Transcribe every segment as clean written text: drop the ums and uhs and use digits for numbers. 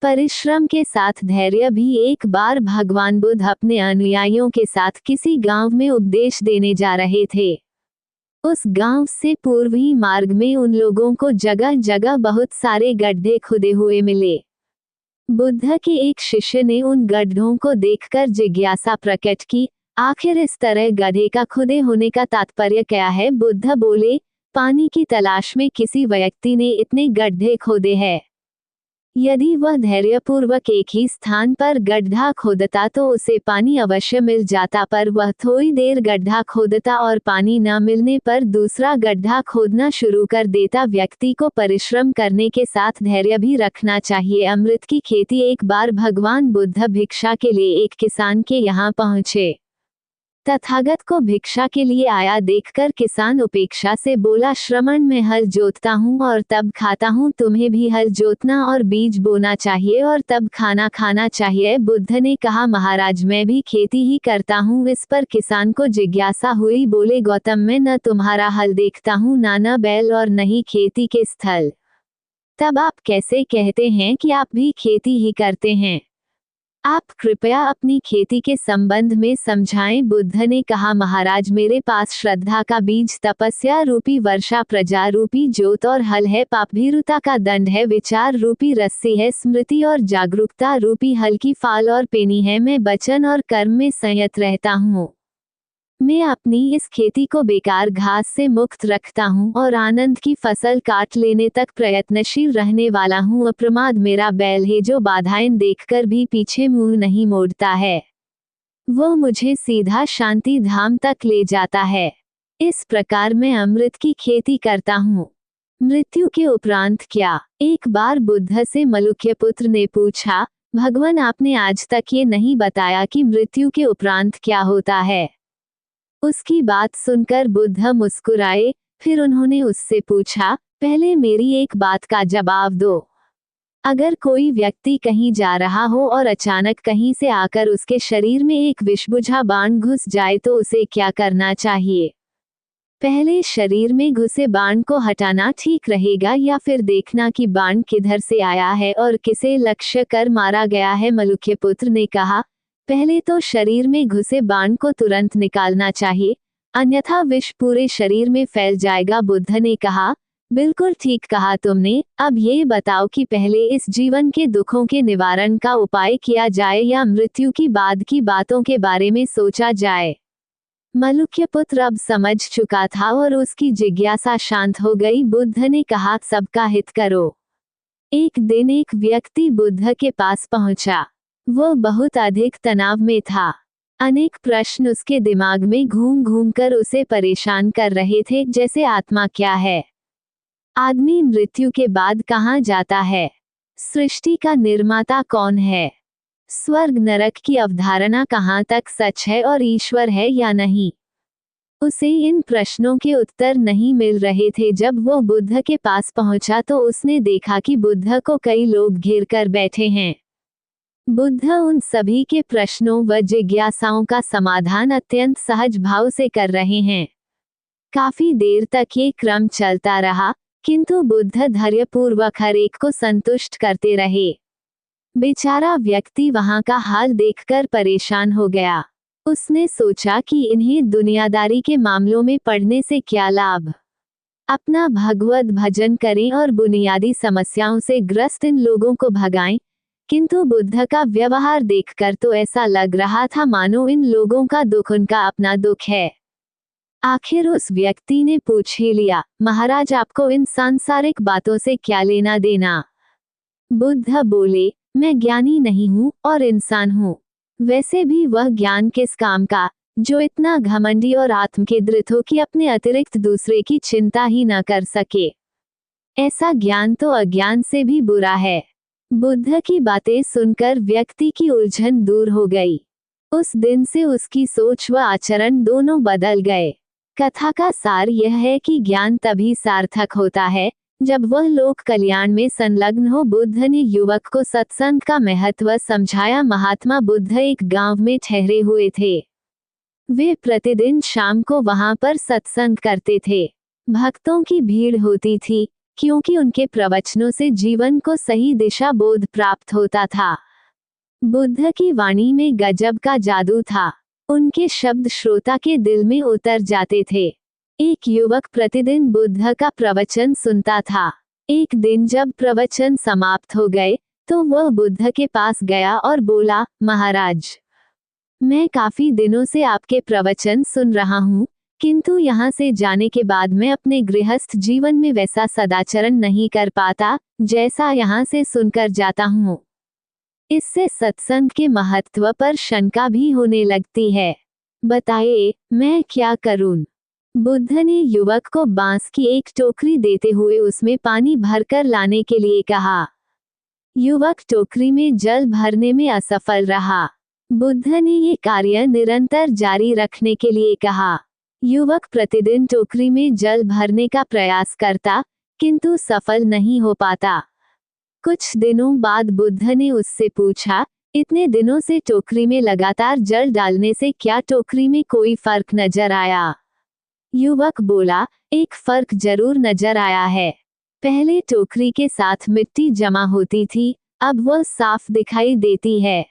परिश्रम के साथ धैर्य भी। एक बार भगवान बुद्ध अपने अनुयायियों के साथ किसी गांव में उपदेश देने जा रहे थे। उस गांव से पूर्वी मार्ग में उन लोगों को जगह जगह बहुत सारे गड्ढे खुदे हुए मिले। बुद्ध के एक शिष्य ने उन गड्ढों को देखकर जिज्ञासा प्रकट की, आखिर इस तरह गड्ढे का खुदे होने का तात्पर्य क्या है? बुद्ध बोले, पानी की तलाश में किसी व्यक्ति ने इतने गड्ढे खोदे हैं। यदि वह धैर्यपूर्वक एक ही स्थान पर गड्ढा खोदता तो उसे पानी अवश्य मिल जाता, पर वह थोड़ी देर गड्ढा खोदता और पानी न मिलने पर दूसरा गड्ढा खोदना शुरू कर देता। व्यक्ति को परिश्रम करने के साथ धैर्य भी रखना चाहिए। अमृत की खेती। एक बार भगवान बुद्ध भिक्षा के लिए एक किसान के यहाँ पहुँचे। तथागत को भिक्षा के लिए आया देखकर किसान उपेक्षा से बोला, श्रमण मैं हल जोतता हूँ और तब खाता हूँ, तुम्हें भी हल जोतना और बीज बोना चाहिए और तब खाना खाना चाहिए। बुद्ध ने कहा, महाराज मैं भी खेती ही करता हूँ। इस पर किसान को जिज्ञासा हुई। बोले, गौतम मैं न तुम्हारा हल देखता हूँ, न बैल और न ही खेती के स्थल, तब आप कैसे कहते हैं कि आप भी खेती ही करते हैं? आप कृपया अपनी खेती के संबंध में समझाएं। बुद्ध ने कहा, महाराज मेरे पास श्रद्धा का बीज, तपस्या रूपी वर्षा, प्रजा रूपी जोत और हल है, पापभीरुता का दंड है, विचार रूपी रस्सी है, स्मृति और जागरूकता रूपी हल की फाल और पेनी है। मैं वचन और कर्म में संयत रहता हूँ। मैं अपनी इस खेती को बेकार घास से मुक्त रखता हूँ और आनंद की फसल काट लेने तक प्रयत्नशील रहने वाला हूँ। अप्रमाद मेरा बैल है जो बाधाएं देखकर भी पीछे मुंह नहीं मोड़ता है। वो मुझे सीधा शांति धाम तक ले जाता है। इस प्रकार मैं अमृत की खेती करता हूँ। मृत्यु के उपरांत क्या? एक बार बुद्ध से मलुक्य पुत्र ने पूछा, भगवान आपने आज तक ये नहीं बताया कि मृत्यु के उपरांत क्या होता है। उसकी बात सुनकर बुद्ध मुस्कुराए। फिर उन्होंने उससे पूछा, पहले मेरी एक बात का जवाब दो। अगर कोई व्यक्ति कहीं जा रहा हो और अचानक कहीं से आकर उसके शरीर में एक विषबुझा बाण घुस जाए तो उसे क्या करना चाहिए? पहले शरीर में घुसे बाण को हटाना ठीक रहेगा या फिर देखना कि बाण किधर से आया है और किसे लक्ष्य कर मारा गया है? मलुक्य पुत्र ने कहा, पहले तो शरीर में घुसे बाण को तुरंत निकालना चाहिए, अन्यथा विष पूरे शरीर में फैल जाएगा। बुद्ध ने कहा, बिल्कुल ठीक कहा तुमने। अब ये बताओ कि पहले इस जीवन के दुखों के निवारण का उपाय किया जाए या मृत्यु की बाद की बातों के बारे में सोचा जाए? मलुक्य पुत्र अब समझ चुका था और उसकी जिज्ञासा शांत हो गई। बुद्ध ने कहा, सबका हित करो। एक दिन एक व्यक्ति बुद्ध के पास पहुंचा। वो बहुत अधिक तनाव में था। अनेक प्रश्न उसके दिमाग में घूम घूम कर उसे परेशान कर रहे थे, जैसे आत्मा क्या है? आदमी मृत्यु के बाद कहाँ जाता है? सृष्टि का निर्माता कौन है? स्वर्ग नरक की अवधारणा कहाँ तक सच है और ईश्वर है या नहीं? उसे इन प्रश्नों के उत्तर नहीं मिल रहे थे। जब वो बुद्ध के पास पहुंचा तो उसने देखा कि बुद्ध को कई लोग घेर कर बैठे हैं। बुद्ध उन सभी के प्रश्नों व जिज्ञासाओं का समाधान अत्यंत सहज भाव से कर रहे हैं। काफी देर तक ये क्रम चलता रहा, किंतु बुद्ध धैर्यपूर्वक हर एक को संतुष्ट करते रहे। बेचारा व्यक्ति वहां का हाल देखकर परेशान हो गया। उसने सोचा कि इन्हें दुनियादारी के मामलों में पड़ने से क्या लाभ। अपना भगवत भजन करें और बुनियादी समस्याओं से ग्रस्त इन लोगों को भगाएं। किंतु बुद्ध का व्यवहार देखकर तो ऐसा लग रहा था मानो इन लोगों का दुख उनका अपना दुख है। आखिर उस व्यक्ति ने पूछ ही लिया, महाराज आपको इन सांसारिक बातों से क्या लेना देना? बुद्ध बोले, मैं ज्ञानी नहीं हूँ और इंसान हूँ। वैसे भी वह ज्ञान किस काम का, जो इतना घमंडी और आत्मकेंद्रित हो कि अपने अतिरिक्त दूसरे की चिंता ही न कर सके। ऐसा ज्ञान तो अज्ञान से भी बुरा है। बुद्ध की बातें सुनकर व्यक्ति की उलझन दूर हो गई। उस दिन से उसकी सोच व आचरण दोनों बदल गए। कथा का सार यह है कि ज्ञान तभी सार्थक होता है जब वह लोक कल्याण में संलग्न हो। बुद्ध ने युवक को सत्संग का महत्व समझाया। महात्मा बुद्ध एक गांव में ठहरे हुए थे। वे प्रतिदिन शाम को वहां पर सत्संग करते थे। भक्तों की भीड़ होती थी, क्योंकि उनके प्रवचनों से जीवन को सही दिशा बोध प्राप्त होता था। बुद्ध की वाणी में गजब का जादू था। उनके शब्द श्रोता के दिल में उतर जाते थे। एक युवक प्रतिदिन बुद्ध का प्रवचन सुनता था। एक दिन जब प्रवचन समाप्त हो गए तो वह बुद्ध के पास गया और बोला, महाराज, मैं काफी दिनों से आपके प्रवचन सुन रहा हूँ, किंतु यहाँ से जाने के बाद मैं अपने गृहस्थ जीवन में वैसा सदाचरण नहीं कर पाता जैसा यहाँ से सुनकर जाता हूँ। इससे सत्संग के महत्व पर शंका भी होने लगती है। बताइए, मैं क्या करूं? बुद्ध ने युवक को बांस की एक टोकरी देते हुए उसमें पानी भरकर लाने के लिए कहा। युवक टोकरी में जल भरने में असफल रहा। बुद्ध ने ये कार्य निरंतर जारी रखने के लिए कहा। युवक प्रतिदिन टोकरी में जल भरने का प्रयास करता, किंतु सफल नहीं हो पाता। कुछ दिनों बाद बुद्ध ने उससे पूछा, इतने दिनों से टोकरी में लगातार जल डालने से क्या टोकरी में कोई फर्क नजर आया? युवक बोला, एक फर्क जरूर नजर आया है। पहले टोकरी के साथ मिट्टी जमा होती थी, अब वह साफ दिखाई देती है।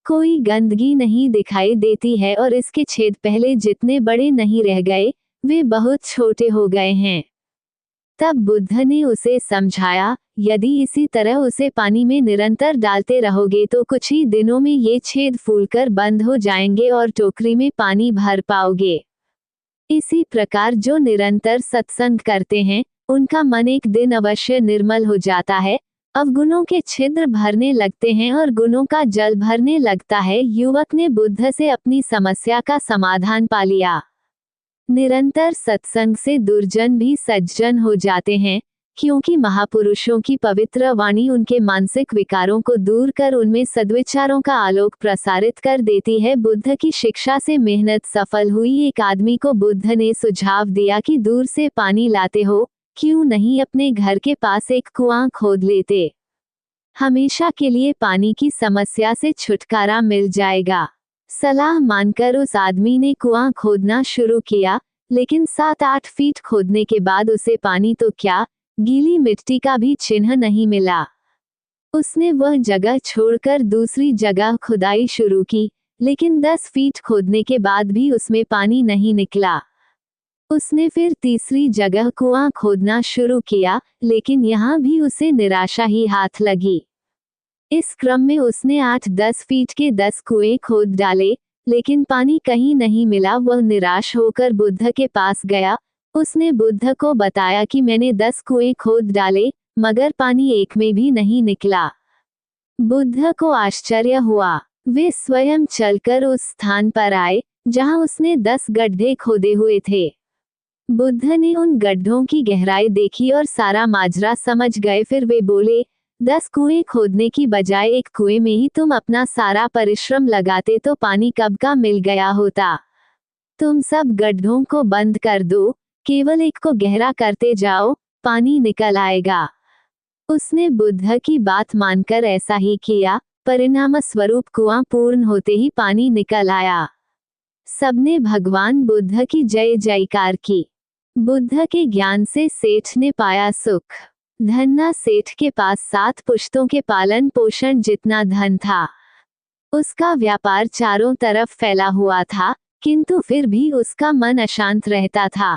कोई गंदगी नहीं दिखाई देती है और इसके छेद पहले जितने बड़े नहीं रह गए, वे बहुत छोटे हो गए हैं। तब बुद्ध ने उसे समझाया, यदि इसी तरह उसे पानी में निरंतर डालते रहोगे तो कुछ ही दिनों में ये छेद फूलकर बंद हो जाएंगे और टोकरी में पानी भर पाओगे। इसी प्रकार जो निरंतर सत्संग करते हैं, उनका मन एक दिन अवश्य निर्मल हो जाता है, अवगुणों के छिद्र भरने लगते हैं और गुणों का जल भरने लगता है। युवक ने बुद्ध से अपनी समस्या का समाधान पा लिया। निरंतर सत्संग से दुर्जन भी सज्जन हो जाते हैं, क्योंकि महापुरुषों की पवित्र वाणी उनके मानसिक विकारों को दूर कर उनमें सद्विचारों का आलोक प्रसारित कर देती है। बुद्ध की शिक्षा से मेहनत सफल हुई एक आदमी को बुद्ध ने सुझाव दिया कि दूर से पानी लाते हो, क्यों नहीं अपने घर के पास एक कुआं खोद लेते? हमेशा के लिए पानी की समस्या से छुटकारा मिल जाएगा। सलाह मानकर उस आदमी ने कुआं खोदना शुरू किया, लेकिन 7-8 फीट खोदने के बाद उसे पानी तो क्या, गीली मिट्टी का भी चिन्ह नहीं मिला। उसने वह जगह छोड़कर दूसरी जगह खुदाई शुरू की, लेकिन 10 फीट खोदने के बाद भी उसमें पानी नहीं निकला। उसने फिर तीसरी जगह कुआं खोदना शुरू किया, लेकिन यहाँ भी उसे निराशा ही हाथ लगी। इस क्रम में उसने 8-10 फीट के 10 कुएं खोद डाले, लेकिन पानी कहीं नहीं मिला। वह निराश होकर बुद्ध के पास गया। उसने बुद्ध को बताया कि मैंने 10 कुएं खोद डाले, मगर पानी एक में भी नहीं निकला। बुद्ध को आश्चर्य हुआ। वे स्वयं चलकर उस स्थान पर आए जहां उसने 10 गड्ढे खोदे हुए थे। बुद्ध ने उन गड्ढों की गहराई देखी और सारा माजरा समझ गए। फिर वे बोले, 10 कुएं खोदने की बजाय एक कुएं में ही तुम अपना सारा परिश्रम लगाते तो पानी कब का मिल गया होता। तुम सब गड्ढों को बंद कर दो, केवल एक को गहरा करते जाओ, पानी निकल आएगा। उसने बुद्ध की बात मानकर ऐसा ही किया। परिणाम स्वरूप कुआं पूर्ण होते ही पानी निकल आया। सबने भगवान बुद्ध की जय जयकार की। बुद्ध के ज्ञान से सेठ ने पाया सुख। धन्ना सेठ के पास 7 पुश्तों के पालन पोषण जितना धन था। उसका व्यापार चारों तरफ फैला हुआ था, किंतु फिर भी उसका मन अशांत रहता था।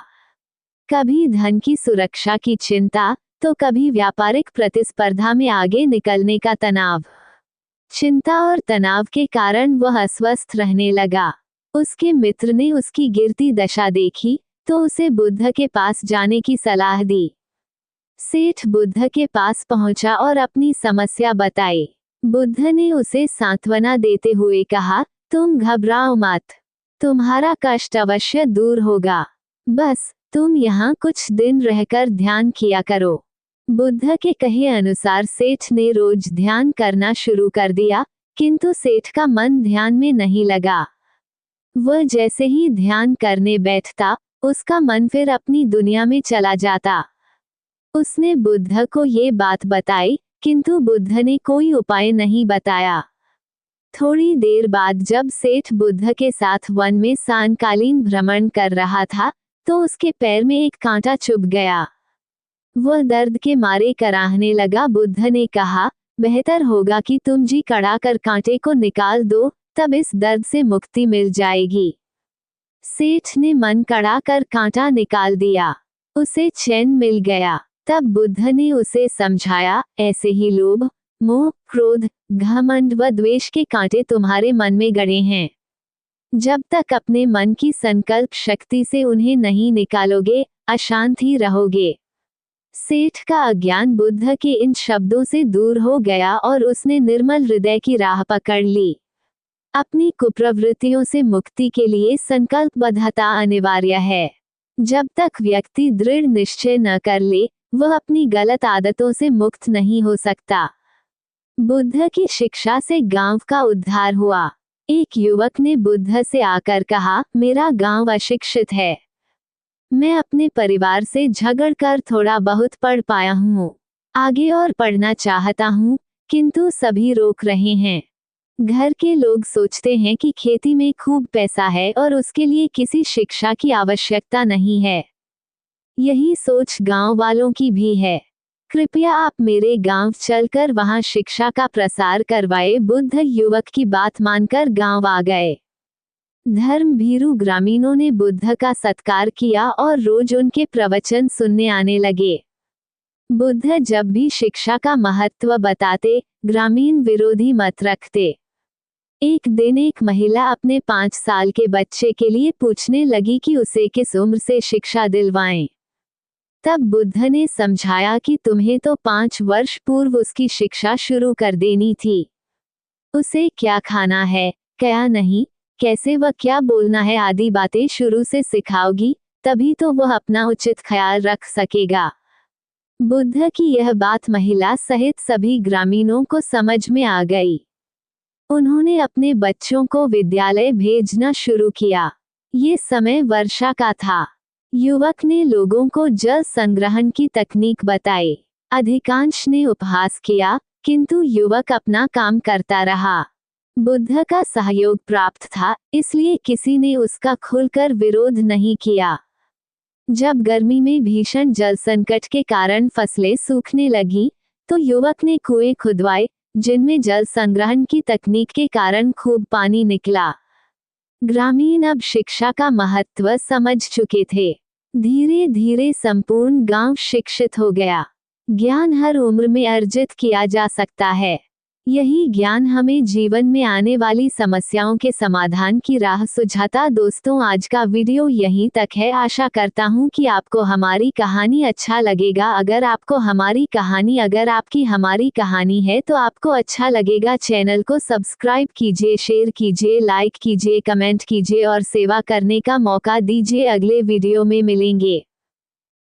कभी धन की सुरक्षा की चिंता, तो कभी व्यापारिक प्रतिस्पर्धा में आगे निकलने का तनाव। चिंता और तनाव के कारण वह अस्वस्थ रहने लगा। उसके मित्र ने उसकी गिरती दशा देखी, तो उसे बुद्ध के पास जाने की सलाह दी। सेठ बुद्ध के पास पहुंचा और अपनी समस्या बताई। बुद्ध ने उसे सांत्वना देते हुए कहा, तुम घबराओ मत, तुम्हारा कष्ट अवश्य दूर होगा। बस तुम यहाँ कुछ दिन रहकर ध्यान किया करो। बुद्ध के कहे अनुसार सेठ ने रोज ध्यान करना शुरू कर दिया, किंतु सेठ का मन ध्यान में नहीं लगा। वह जैसे ही ध्यान करने बैठता, उसका मन फिर अपनी दुनिया में चला जाता। उसने बुद्ध को ये बात बताई, किंतु बुद्ध ने कोई उपाय नहीं बताया। थोड़ी देर बाद जब सेठ बुद्ध के साथ वन में सायंकालीन भ्रमण कर रहा था, तो उसके पैर में एक कांटा चुभ गया। वह दर्द के मारे कराहने लगा। बुद्ध ने कहा, बेहतर होगा कि तुम जी कड़ा कर कांटे को निकाल दो, तब इस दर्द से मुक्ति मिल जाएगी। सेठ ने मन कड़ा कर कांटा निकाल दिया। उसे चैन मिल गया। तब बुद्ध ने उसे समझाया, ऐसे ही लोभ, मोह, क्रोध, घमंड व द्वेष के कांटे तुम्हारे मन में गड़े हैं। जब तक अपने मन की संकल्प शक्ति से उन्हें नहीं निकालोगे, अशांत ही रहोगे। सेठ का अज्ञान बुद्ध के इन शब्दों से दूर हो गया और उसने निर्मल हृदय की राह पकड़ ली। अपनी कुप्रवृत्तियों से मुक्ति के लिए संकल्पबद्धता अनिवार्य है। जब तक व्यक्ति दृढ़ निश्चय न कर ले, वह अपनी गलत आदतों से मुक्त नहीं हो सकता। बुद्ध की शिक्षा से गांव का उद्धार हुआ। एक युवक ने बुद्ध से आकर कहा, मेरा गांव अशिक्षित है। मैं अपने परिवार से झगड़कर थोड़ा बहुत पढ़ पाया हूँ। आगे और पढ़ना चाहता हूँ, किंतु सभी रोक रहे हैं। घर के लोग सोचते हैं कि खेती में खूब पैसा है और उसके लिए किसी शिक्षा की आवश्यकता नहीं है। यही सोच गांव वालों की भी है। कृपया आप मेरे गांव चलकर वहां शिक्षा का प्रसार करवाए। बुद्ध युवक की बात मानकर गांव आ गए। धर्म भीरू ग्रामीणों ने बुद्ध का सत्कार किया और रोज उनके प्रवचन सुनने आने लगे। बुद्ध जब भी शिक्षा का महत्व बताते, ग्रामीण विरोधी मत रखते। एक दिन एक महिला अपने 5 साल के बच्चे के लिए पूछने लगी कि उसे किस उम्र से शिक्षा दिलवाएं। तब बुद्ध ने समझाया कि तुम्हें तो 5 वर्ष पूर्व उसकी शिक्षा शुरू कर देनी थी। उसे क्या खाना है, क्या नहीं, कैसे व क्या बोलना है आदि बातें शुरू से सिखाओगी, तभी तो वह अपना उचित ख्याल रख सकेगा। बुद्ध की यह बात महिला सहित सभी ग्रामीणों को समझ में आ गई। उन्होंने अपने बच्चों को विद्यालय भेजना शुरू किया। ये समय वर्षा का था। युवक ने लोगों को जल संग्रहण की तकनीक बताई। अधिकांश ने उपहास किया, किंतु युवक अपना काम करता रहा। बुद्ध का सहयोग प्राप्त था, इसलिए किसी ने उसका खुलकर विरोध नहीं किया। जब गर्मी में भीषण जल संकट के कारण फसलें सूखने लगी, तो युवक ने कुएं खुदवाए, जिनमें जल संग्रहण की तकनीक के कारण खूब पानी निकला। ग्रामीण अब शिक्षा का महत्व समझ चुके थे। धीरे धीरे संपूर्ण गांव शिक्षित हो गया। ज्ञान हर उम्र में अर्जित किया जा सकता है। यही ज्ञान हमें जीवन में आने वाली समस्याओं के समाधान की राह सुझाता। दोस्तों, आज का वीडियो यहीं तक है। आशा करता हूँ कि आपको हमारी कहानी अच्छा लगेगा। अगर आपकी हमारी कहानी है तो आपको अच्छा लगेगा। चैनल को सब्सक्राइब कीजिए, शेयर कीजिए, लाइक कीजिए, कमेंट कीजिए और सेवा करने का मौका दीजिए। अगले वीडियो में मिलेंगे।